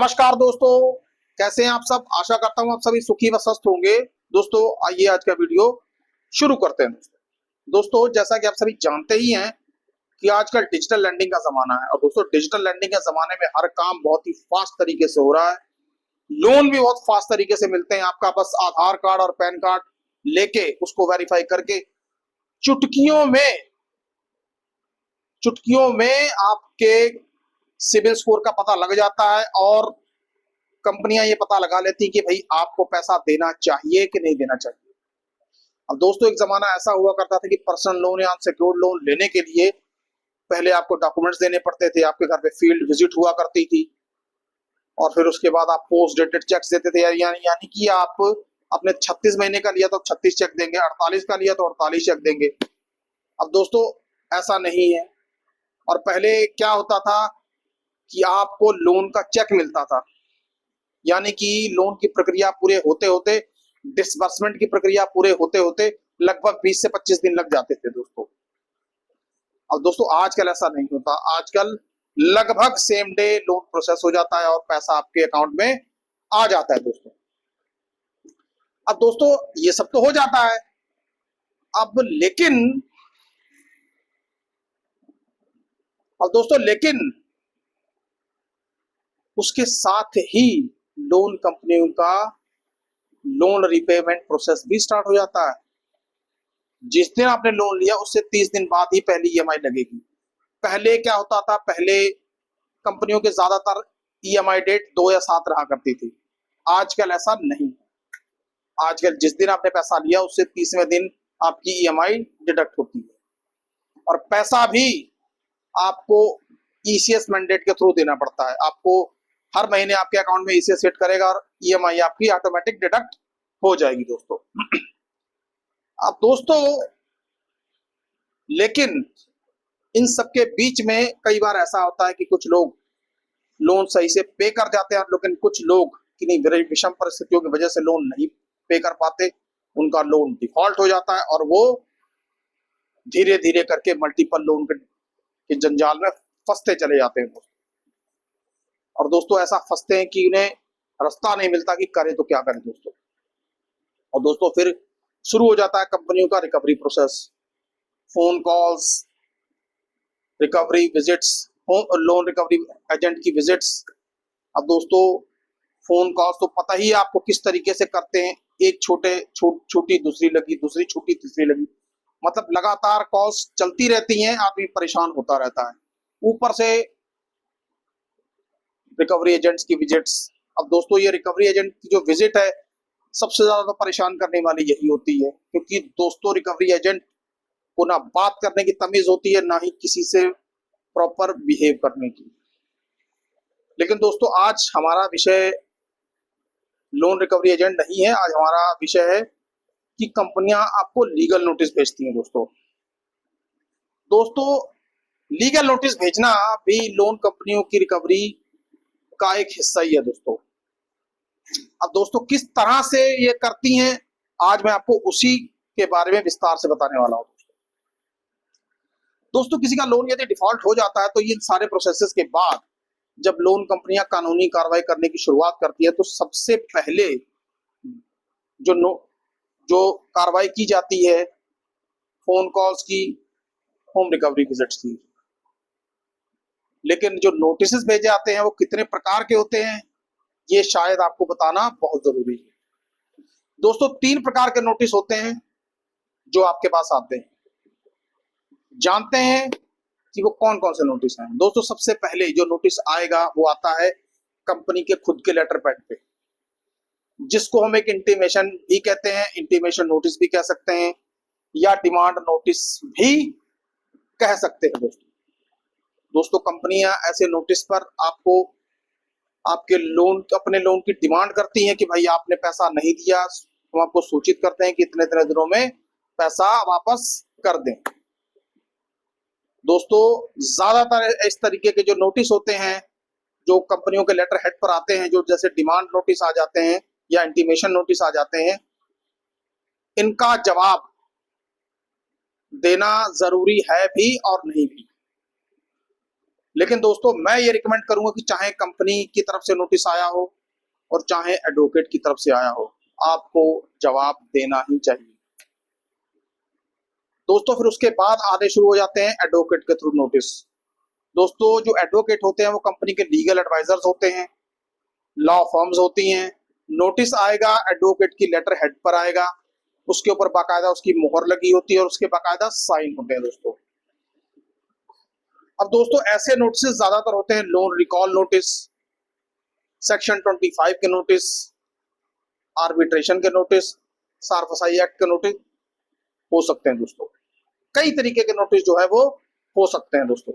नमस्कार दोस्तों, कैसे हैं आप सब। आशा करता हूं आप सभी सुखी व स्वस्थ होंगे। दोस्तों आइए आज का वीडियो शुरू करते हैं। दोस्तों जैसा कि आप सभी जानते ही हैं कि आजकल डिजिटल लैंडिंग का जमाना है और दोस्तों डिजिटल लैंडिंग के जमाने में हर काम बहुत ही फास्ट तरीके से हो रहा है। लोन भी बहुत फास्ट तरीके से मिलते हैं। आपका बस आधार कार्ड और पैन कार्ड लेके उसको वेरीफाई करके चुटकियों में चुटकियों में आपके सिबिल स्कोर का पता लग जाता है और कंपनियां ये पता लगा लेती कि भाई आपको पैसा देना चाहिए कि नहीं देना चाहिए। अब दोस्तों एक जमाना ऐसा हुआ करता था कि पर्सनल लोन या अनसिक्योर्ड लोन लेने के लिए पहले आपको डॉक्यूमेंट्स देने पड़ते थे, आपके घर पे फील्ड विजिट हुआ करती थी और फिर उसके बाद आप पोस्ट डेटेड चेक्स देते थे। यानी कि आप अपने 36 महीने का लिया तो 36 चेक देंगे, 48 का लिया तो 48 चेक देंगे। अब दोस्तों ऐसा नहीं है। और पहले क्या होता था कि आपको लोन का चेक मिलता था, यानी कि लोन की प्रक्रिया पूरे होते होते, डिसबर्समेंट की प्रक्रिया पूरे होते होते लगभग 20 से 25 दिन लग जाते थे दोस्तों। अब दोस्तों आजकल ऐसा नहीं होता। आजकल लगभग सेम डे लोन प्रोसेस हो जाता है और पैसा आपके अकाउंट में आ जाता है दोस्तों। अब दोस्तों ये सब तो हो जाता है, लेकिन उसके साथ ही लोन कंपनियों का लोन रिपेमेंट प्रोसेस भी स्टार्ट हो जाता है। जिस दिन आपने लोन लिया उससे 30 दिन बाद ही पहली ईएमआई लगेगी। पहले क्या होता था, पहले कंपनियों के ज्यादातर ईएमआई डेट 2 या 7 रहा करती थी। आजकल ऐसा नहीं है। आजकल जिस दिन आपने पैसा लिया उससे 30वें दिन आपकी ईएमआई डिडक्ट होती है और पैसा भी आपको ईसीएस मैंडेट के थ्रू देना पड़ता है। आपको हर महीने आपके अकाउंट में ईसीएस हिट करेगा और ईएमआई आपकी ऑटोमेटिक डिडक्ट हो जाएगी दोस्तों। अब दोस्तों लेकिन इन सबके बीच में कई बार ऐसा होता है कि कुछ लोग लोन सही से पे कर जाते हैं, लेकिन कुछ लोग किन्हीं विषम परिस्थितियों की वजह से लोन नहीं पे कर पाते, उनका लोन डिफॉल्ट हो जाता है और वो धीरे धीरे करके मल्टीपल लोन के जंजाल में फंसते चले जाते हैं दोस्तों। और दोस्तों ऐसा फंसते हैं कि उन्हें रास्ता नहीं मिलता कि करें तो क्या करें दोस्तों। और दोस्तों फिर शुरू हो जाता है कंपनियों का recovery process, phone calls, recovery visits, loan recovery agent की विजिट्स। अब दोस्तों फोन कॉल्स तो पता ही है आपको किस तरीके से करते हैं। एक छोटी दूसरी लगी, दूसरी छोटी तीसरी लगी, मतलब लगातार कॉल्स चलती रहती हैं, आदमी परेशान होता रहता है। ऊपर से रिकवरी एजेंट्स की विजिट्स। अब दोस्तों ये रिकवरी एजेंट की जो विजिट है सबसे ज्यादा तो परेशान करने वाली यही होती है, क्योंकि दोस्तों रिकवरी एजेंट को ना बात करने की तमीज होती है, ना ही किसी से प्रॉपर बिहेव करने की। लेकिन दोस्तों आज हमारा विषय लोन रिकवरी एजेंट नहीं है। आज हमारा विषय है कि कंपनियां आपको लीगल नोटिस भेजती हैं दोस्तों। दोस्तों लीगल नोटिस भेजना भी लोन कंपनियों की रिकवरी का एक हिस्सा ही है दोस्तों। अब दोस्तों किस तरह से ये करती हैं, आज मैं आपको उसी के बारे में विस्तार से बताने वाला हूं दोस्तों। किसी का लोन यदि डिफॉल्ट हो जाता है तो ये सारे प्रोसेसेस के बाद जब लोन कंपनियां कानूनी कार्रवाई करने की शुरुआत करती है तो सबसे पहले जो कार्रवाई की जाती है फोन कॉल्स की, होम रिकवरी विजिट्स की। लेकिन जो नोटिस भेजे जाते हैं वो कितने प्रकार के होते हैं ये शायद आपको बताना बहुत जरूरी है दोस्तों। 3 प्रकार के नोटिस होते हैं जो आपके पास आते हैं। जानते हैं कि वो कौन कौन से नोटिस हैं दोस्तों। सबसे पहले जो नोटिस आएगा वो आता है कंपनी के खुद के लेटर पैड पे, जिसको हम एक इंटीमेशन भी कहते हैं, इंटीमेशन नोटिस भी कह सकते हैं या डिमांड नोटिस भी कह सकते हैं दोस्तों। दोस्तों कंपनियां ऐसे नोटिस पर आपको अपने लोन की डिमांड करती हैं कि भाई आपने पैसा नहीं दिया, हम आपको सूचित करते हैं कि इतने इतने दिनों में पैसा वापस कर दें। दोस्तों ज्यादातर इस तरीके के जो नोटिस होते हैं जो कंपनियों के लेटर हेड पर आते हैं, जो जैसे डिमांड नोटिस आ जाते हैं या इंटीमेशन नोटिस आ जाते हैं, इनका जवाब देना जरूरी है भी और नहीं भी। लेकिन दोस्तों मैं ये रिकमेंड करूंगा कि चाहे कंपनी की तरफ से नोटिस आया हो और चाहे एडवोकेट की तरफ से आया हो, आपको जवाब देना ही चाहिए। दोस्तों फिर उसके बाद आने शुरू हो जाते हैं एडवोकेट के थ्रू नोटिस। दोस्तों जो एडवोकेट होते हैं वो कंपनी के लीगल एडवाइजर्स होते हैं, लॉ फर्म्स होती हैं। नोटिस आएगा, एडवोकेट की लेटर हेड पर आएगा, उसके ऊपर बाकायदा उसकी मोहर लगी होती है और उसके बाकायदा साइन होते हैं दोस्तों। अब दोस्तों ऐसे नोटिस ज्यादातर होते हैं लोन रिकॉल नोटिस, सेक्शन 25 के नोटिस, आर्बिट्रेशन के नोटिस, सारफसाई एक्ट के नोटिस हो सकते हैं दोस्तों। कई तरीके के नोटिस जो है वो हो सकते हैं दोस्तों।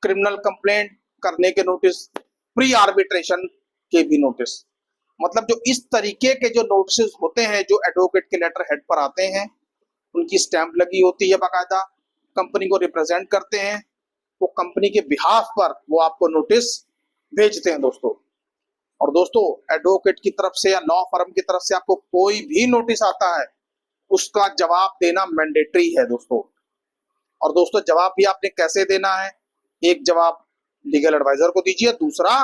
क्रिमिनल कंप्लेंट करने के नोटिस, प्री आर्बिट्रेशन के भी नोटिस, मतलब जो इस तरीके के जो नोटिस होते हैं जो एडवोकेट के लेटर हेड पर आते हैं, उनकी स्टैंप लगी होती है, बाकायदा कंपनी को रिप्रेजेंट करते हैं, वो कंपनी के बिहाफ पर वो आपको नोटिस भेजते हैं दोस्तों। और दोस्तों एडवोकेट की तरफ से या लॉ फर्म की तरफ से आपको कोई भी नोटिस आता है, उसका जवाब देना मैंडेटरी है दोस्तों। और दोस्तों जवाब भी आपने कैसे देना है, एक जवाब लीगल एडवाइजर को दीजिए, दूसरा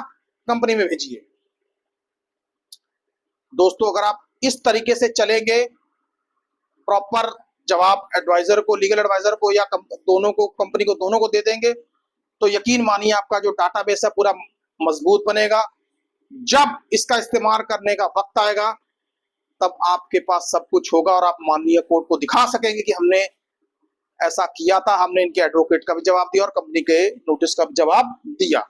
कंपनी में भेजिए। दोस्तों अगर आप इस तरीके से चलेंगे, प्रॉपर जवाब एडवाइजर को, लीगल एडवाइजर को या दोनों को, कंपनी को, दोनों को दे देंगे, तो यकीन मानिए आपका जो डाटाबेस है पूरा मजबूत बनेगा। जब इसका इस्तेमाल करने का वक्त आएगा तब आपके पास सब कुछ होगा और आप माननीय कोर्ट को दिखा सकेंगे कि हमने ऐसा किया था, हमने इनके एडवोकेट का भी जवाब दिया और कंपनी के नोटिस का भी जवाब दिया।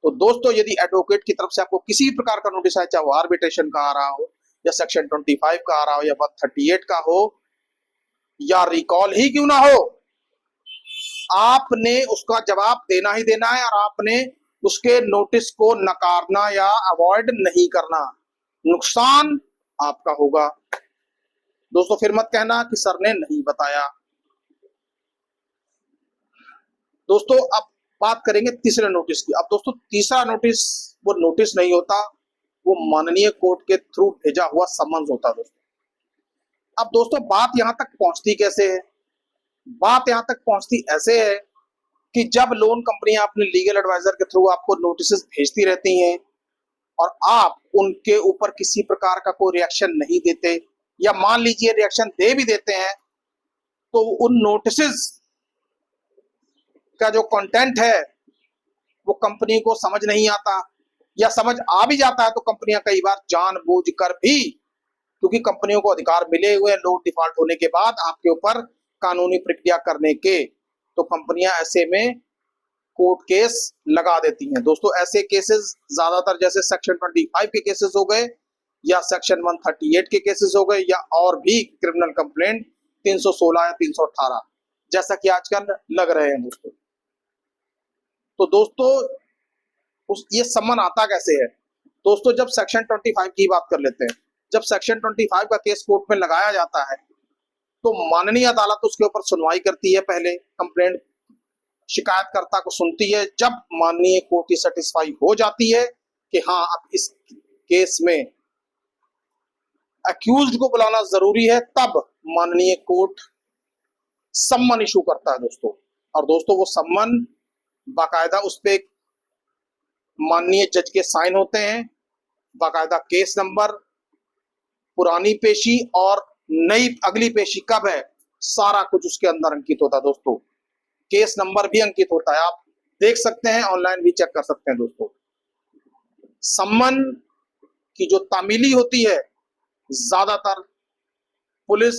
तो दोस्तों यदि एडवोकेट की तरफ से आपको किसी प्रकार का नोटिस आए, चाहे वो आर्बिट्रेशन का आ रहा हो या सेक्शन 25 का आ रहा हो या 138 का हो या रिकॉल ही क्यों ना हो, आपने उसका जवाब देना ही देना है और आपने उसके नोटिस को नकारना या अवॉइड नहीं करना। नुकसान आपका होगा दोस्तों। फिर मत कहना कि सर ने नहीं बताया। दोस्तों अब बात करेंगे तीसरे नोटिस की। अब दोस्तों तीसरा नोटिस वो नोटिस नहीं होता, वो माननीय कोर्ट के थ्रू भेजा हुआ समन्स होता है दोस्तों। अब दोस्तों बात यहां तक पहुंचती कैसे है? बात यहां तक पहुंचती ऐसे है कि जब लोन कंपनियां अपने लीगल एडवाइजर के थ्रू आपको नोटिस भेजती रहती हैं और आप उनके ऊपर किसी प्रकार का कोई रिएक्शन नहीं देते, या मान लीजिए रिएक्शन दे भी देते हैं, तो उन नोटिस का जो कंटेंट है वो कंपनी को समझ नहीं आता, या समझ आ भी जाता है तो कंपनियां कई बार जानबूझकर भी, क्योंकि कंपनियों को अधिकार मिले हुए लोन डिफॉल्ट होने के बाद आपके ऊपर कानूनी प्रक्रिया करने के, तो कंपनियां ऐसे में कोर्ट केस लगा देती हैं दोस्तों। ऐसे केसेस ज्यादातर जैसे सेक्शन 25 के केसेस हो गए या सेक्शन 138 के केसेस हो गए, या और भी क्रिमिनल कंप्लेंट 316 या 318 जैसा कि आजकल लग रहे हैं दोस्तों। तो दोस्तों ये सम्मन आता कैसे है? दोस्तों जब सेक्शन 25 की बात कर लेते हैं, जब सेक्शन 25 का केस कोर्ट में लगाया जाता है तो माननीय अदालत उसके ऊपर सुनवाई करती है। पहले कंप्लेंट शिकायतकर्ता को सुनती है, जब माननीय कोर्ट सेटिस्फाई हो जाती है कि हाँ अब इस केस में अक्यूज्ड को बुलाना जरूरी है, तब माननीय कोर्ट सम्मन इशू करता है दोस्तों। और दोस्तों वो सम्मन बाकायदा उस पे माननीय जज के साइन होते हैं, बाकायदा केस नंबर, पुरानी पेशी और नई अगली पेशी कब है, सारा कुछ उसके अंदर अंकित होता है दोस्तों। केस नंबर भी अंकित होता है, आप देख सकते हैं, ऑनलाइन भी चेक कर सकते हैं दोस्तों। सम्मन की जो तामीली होती है ज्यादातर पुलिस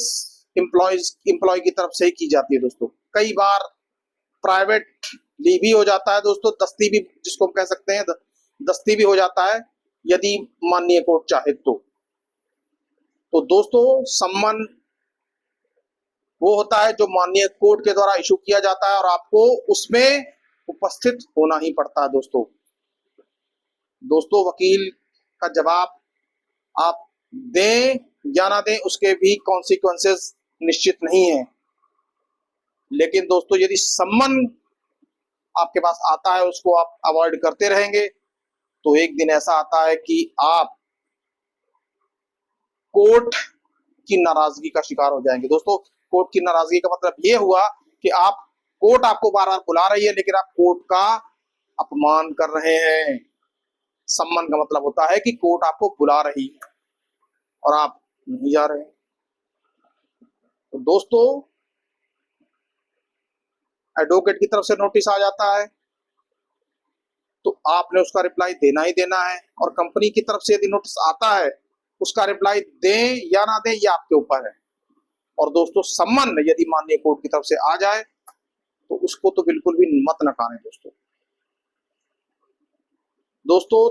एम्प्लॉय की तरफ से ही की जाती है दोस्तों। कई बार प्राइवेट ली भी हो जाता है दोस्तों, दस्ती भी जिसको हम कह सकते हैं, दस्ती भी हो जाता है यदि माननीय कोर्ट चाहे तो दोस्तों सम्मन वो होता है जो माननीय कोर्ट के द्वारा इशू किया जाता है और आपको उसमें उपस्थित होना ही पड़ता है दोस्तों। दोस्तों वकील का जवाब आप दें या ना दें उसके भी कॉन्सिक्वेंसेस निश्चित नहीं है, लेकिन दोस्तों यदि सम्मन आपके पास आता है उसको आप अवॉइड करते रहेंगे तो एक दिन ऐसा आता है कि आप कोर्ट की नाराजगी का शिकार हो जाएंगे। दोस्तों कोर्ट की नाराजगी का मतलब ये हुआ कि आप कोर्ट आपको बार बार बुला रही है, लेकिन आप कोर्ट का अपमान कर रहे हैं। सम्मान का मतलब होता है कि कोर्ट आपको बुला रही है और आप नहीं जा रहे हैं। तो दोस्तों, एडवोकेट की तरफ से नोटिस आ जाता है तो आपने उसका रिप्लाई देना ही देना है, और कंपनी की तरफ से यदि नोटिस आता है उसका रिप्लाई दें या ना दें, ये आपके ऊपर है। और दोस्तों, सम्मान यदि माननीय कोर्ट की तरफ से आ जाए तो उसको तो बिल्कुल भी मत नकारें दोस्तों।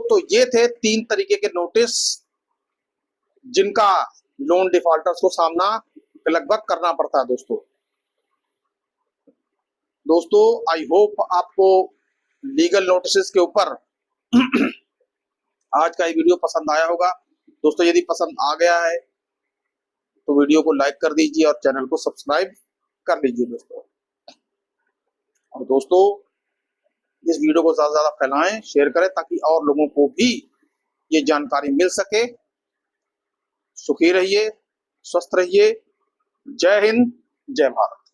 तो ये थे 3 तरीके के नोटिस जिनका लोन डिफॉल्टर्स को सामना लगभग करना पड़ता है दोस्तों आई होप आपको लीगल नोटिस के ऊपर आज का ये वीडियो पसंद आया होगा। दोस्तों, यदि पसंद आ गया है तो वीडियो को लाइक कर दीजिए और चैनल को सब्सक्राइब कर लीजिए दोस्तों। और दोस्तों, इस वीडियो को ज्यादा से ज्यादा फैलाएं, शेयर करें, ताकि और लोगों को भी ये जानकारी मिल सके। सुखी रहिए, स्वस्थ रहिए। जय हिंद, जय भारत।